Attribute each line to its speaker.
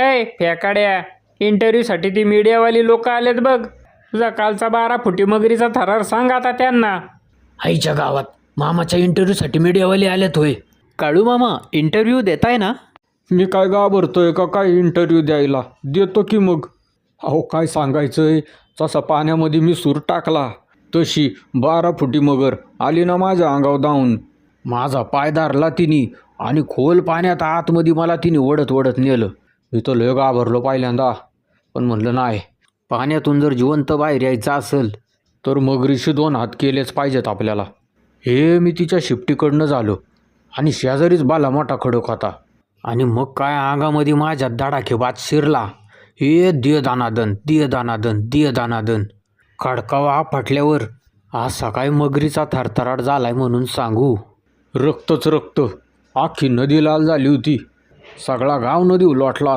Speaker 1: ए फेकाड्या, इंटरव्ह्यूसाठी ती मीडियावाली लोक आलेत बघ. तुझा कालचा 12 फुटी मगरीचा थरार सांग आता त्यांना.
Speaker 2: आईच्या गावात मामाच्या इंटरव्ह्यूसाठी मीडियावाले आलेत होय.
Speaker 3: काळू मामा इंटरव्ह्यू देताय ना?
Speaker 4: मी काय घाबरतोय का काय इंटरव्ह्यू द्यायला? देतो की मग. अहो काय सांगायचंय, जसा पाण्यामध्ये मी सूर टाकला तशी 12 फुटी मगर आली ना माझ्या अंगावर धावून. माझा पाय धरला तिने आणि खोल पाण्यात आतमध्ये मला तिने ओढत ओढत नेलं. मी तर लय घाबरलो पहिल्यांदा, पण म्हणलं नाही, पाण्यातून जर जिवंत बाहेर यायचं असेल तर मगरीशी 2 हात केलेच पाहिजेत आपल्याला. हे मी तिच्या शिफ्टीकडनं झालो आणि शेजारीच बाला मोठा खडक होता. आणि मग काय अंगामध्ये माझ्या धडाकेबाज शिरला. हे दिय दानादन दिय दानादन दिय दानादन. खडकावा फाटल्यावर असा काय मगरीचा थरथराट झालाय म्हणून सांगू. रक्तच रक्त, अख्खी नदी लाल झाली होती. सगळा गाव नदी लोटला.